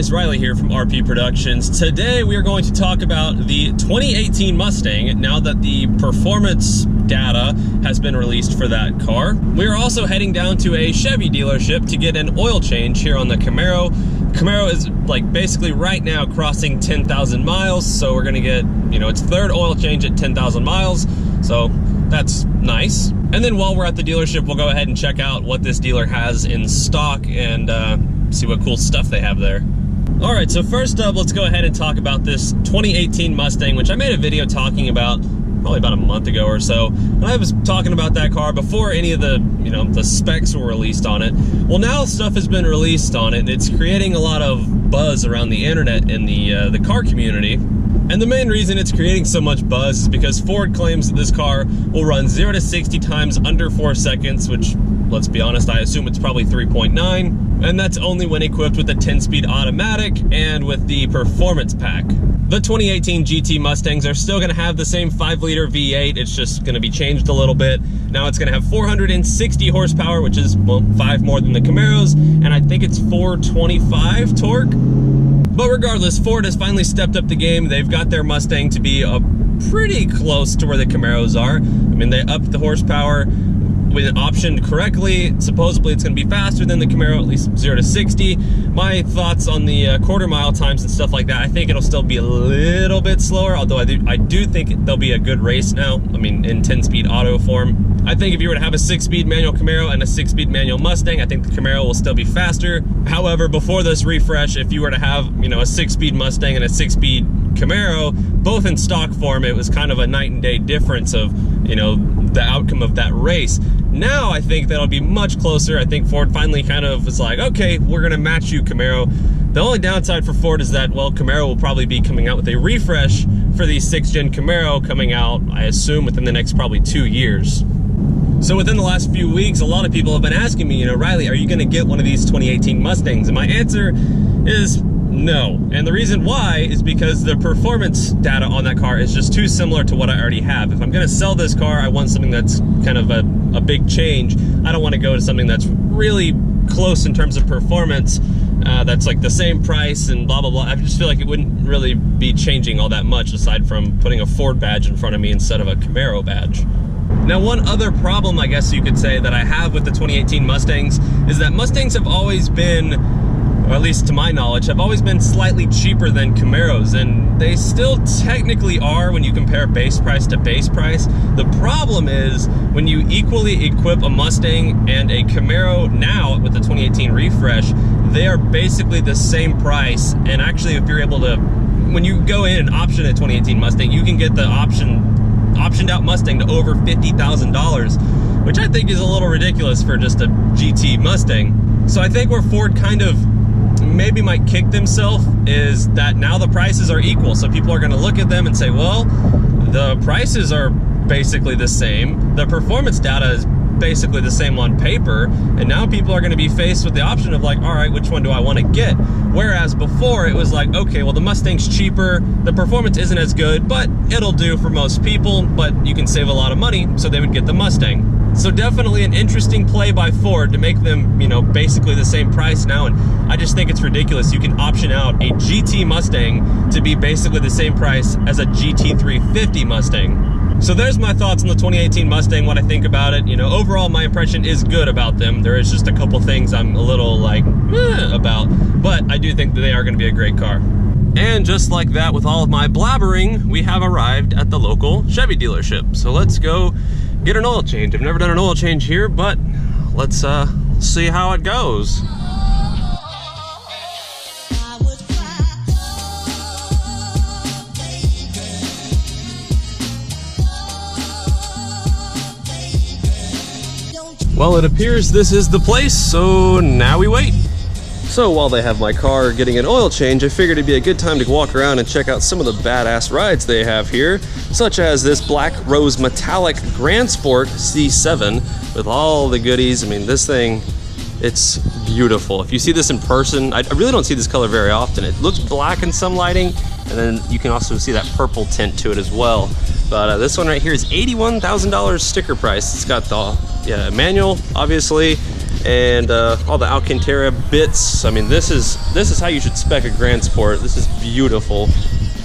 guys, Riley here from RP Productions. Today we are going to talk about the 2018 Mustang now that the performance data has been released for that car. We are also heading down to a Chevy dealership to get an oil change here on the Camaro. Camaro is like basically right now crossing 10,000 miles, so we're gonna get, you know, its third oil change at 10,000 miles, so that's nice. And then while we're at the dealership, we'll go ahead and check out what this dealer has in stock and see what cool stuff they have there. All right, so first up, let's go ahead and talk about this 2018 Mustang, which I made a video talking about probably about a month ago or so. And I was talking about that car before any of the, you know, the specs were released on it. Well, now stuff has been released on it, and it's creating a lot of buzz around the internet in the car community. And the main reason it's creating so much buzz is because Ford claims that this car will run 0 to 60 times under 4 seconds, which, let's be honest, I assume it's probably 3.9. And that's only when equipped with a 10-speed automatic and with the performance pack. The 2018 GT Mustangs are still gonna have the same 5-liter V8, it's just gonna be changed a little bit. Now it's gonna have 460 horsepower, which is, well, 5 more than the Camaros, and I think it's 425 torque. But regardless, Ford has finally stepped up the game. They've got their Mustang to be pretty close to where the Camaros are. I mean, they upped the horsepower. When optioned correctly, supposedly it's going to be faster than the Camaro, at least 0 to 60. My thoughts on the quarter mile times and stuff like that, I think it'll still be a little bit slower, although I do think there'll be a good race now. I mean, in 10-speed auto form. I think if you were to have a 6-speed manual Camaro and a 6-speed manual Mustang, I think the Camaro will still be faster. However, before this refresh, if you were to have, you know, a 6-speed Mustang and a 6-speed Camaro, both in stock form, it was kind of a night and day difference of, you know, the outcome of that race. Now I think that'll be much closer. I think Ford finally kind of was like, okay, we're gonna match you, Camaro. The only downside for Ford is that, well, Camaro will probably be coming out with a refresh for the 6th gen Camaro coming out, I assume, within the next probably 2 years. So within the last few weeks, a lot of people have been asking me, you know, Riley, are you gonna get one of these 2018 Mustangs? And my answer is no. And the reason why is because the performance data on that car is just too similar to what I already have. If I'm gonna sell this car, I want something that's kind of a big change. I don't want to go to something that's really close in terms of performance, that's like the same price and blah, blah, blah. I just feel like it wouldn't really be changing all that much aside from putting a Ford badge in front of me instead of a Camaro badge. Now, one other problem, I guess you could say, that I have with the 2018 Mustangs is that Mustangs have always been, or at least to my knowledge, have always been slightly cheaper than Camaros, and they still technically are when you compare base price to base price. The problem is when you equally equip a Mustang and a Camaro now with the 2018 refresh, they are basically the same price. And actually, if you're able to, when you go in and option a 2018 Mustang, you can get the optioned out Mustang to over $50,000, which I think is a little ridiculous for just a GT Mustang. So I think where Ford kind of maybe might kick themselves is that now the prices are equal. So people are going to look at them and say, well, the prices are basically the same. The performance data is basically the same on paper. And now people are going to be faced with the option of like, all right, which one do I want to get? Whereas before it was like, okay, well, the Mustang's cheaper. The performance isn't as good, but it'll do for most people, but you can save a lot of money. So they would get the Mustang. So definitely an interesting play by Ford to make them, you know, basically the same price now. And I just think it's ridiculous. You can option out a GT Mustang to be basically the same price as a GT350 Mustang. So there's my thoughts on the 2018 Mustang, what I think about it. You know, overall, my impression is good about them. There is just a couple things I'm a little like, about, but I do think that they are gonna be a great car. And just like that, with all of my blabbering, we have arrived at the local Chevy dealership. So let's go get an oil change. I've never done an oil change here, but let's see how it goes. Well, it appears this is the place, so now we wait. So while they have my car getting an oil change, I figured it'd be a good time to walk around and check out some of the badass rides they have here, such as this Black Rose Metallic Grand Sport C7 with all the goodies. I mean, this thing, it's beautiful. If you see this in person, I really don't see this color very often. It looks black in some lighting, and then you can also see that purple tint to it as well. But this one right here is $81,000 sticker price. It's got the manual, obviously. and all the Alcantara bits. I mean, this is how you should spec a Grand Sport. This is beautiful.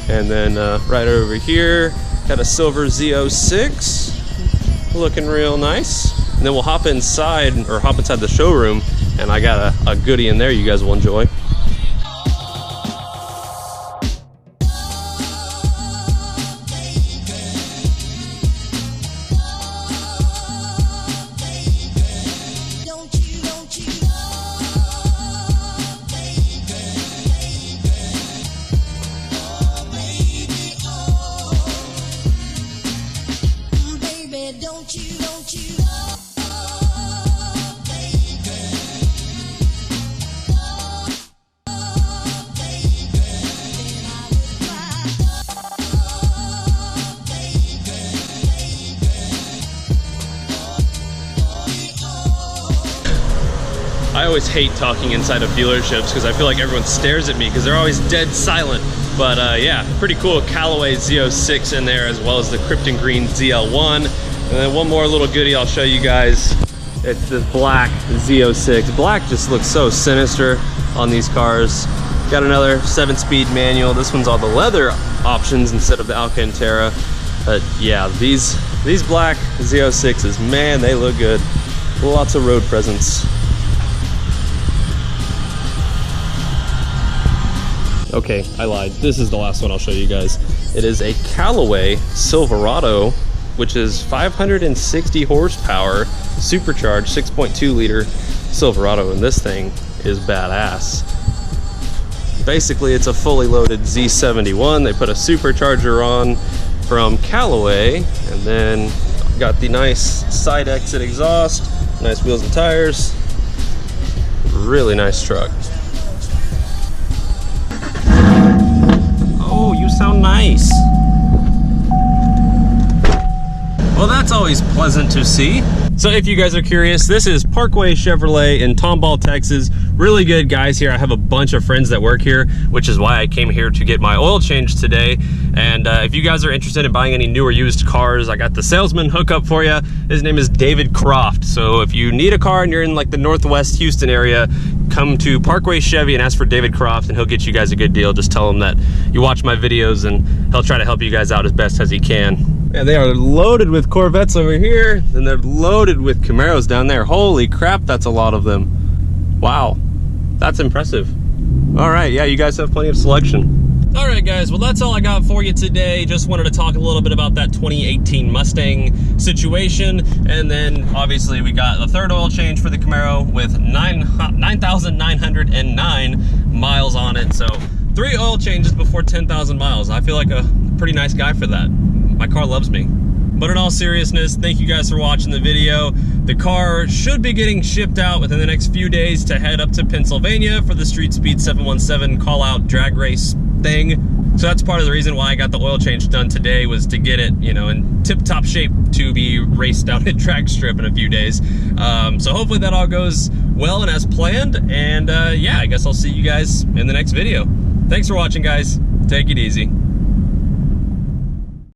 And then right over here, got a silver Z06, looking real nice. And then we'll hop inside the showroom, and I got a goodie in there you guys will enjoy. I always hate talking inside of dealerships because I feel like everyone stares at me because they're always dead silent. But yeah, pretty cool Callaway Z06 in there, as well as the Krypton Green ZL1. And then one more little goodie I'll show you guys. It's this black Z06. Black just looks so sinister on these cars. Got another 7-speed manual. This one's all the leather options instead of the Alcantara. But yeah, these black Z06s, man, they look good. Lots of road presence. Okay, I lied. This is the last one I'll show you guys. It is a Callaway Silverado, which is 560 horsepower, supercharged 6.2 liter Silverado, and this thing is badass. Basically, it's a fully loaded Z71. They put a supercharger on from Callaway, and then got the nice side exit exhaust, nice wheels and tires. Really nice truck. Oh, you sound nice. Well, that's always pleasant to see. So if you guys are curious, this is Parkway Chevrolet in Tomball, Texas. Really good guys here. I have a bunch of friends that work here, which is why I came here to get my oil change today. And if you guys are interested in buying any new or used cars, I got the salesman hookup for you. His name is David Croft. So if you need a car and you're in like the Northwest Houston area, come to Parkway Chevy and ask for David Croft, and he'll get you guys a good deal. Just tell him that you watch my videos, and he'll try to help you guys out as best as he can. And they are loaded with Corvettes over here, and they're loaded with Camaros down there. Holy crap, that's a lot of them. Wow, that's impressive. All right, yeah, you guys have plenty of selection. All right, guys, well, that's all I got for you today. Just wanted to talk a little bit about that 2018 Mustang situation. And then, obviously, we got a third oil change for the Camaro with 9,909 miles on it. So 3 oil changes before 10,000 miles. I feel like a pretty nice guy for that. My car loves me. But in all seriousness, thank you guys for watching the video. The car should be getting shipped out within the next few days to head up to Pennsylvania for the Street Speed 717 call-out drag race thing. So that's part of the reason why I got the oil change done today, was to get it, you know, in tip-top shape to be raced down at drag strip in a few days. So hopefully that all goes well and as planned. And yeah, I guess I'll see you guys in the next video. Thanks for watching, guys. Take it easy.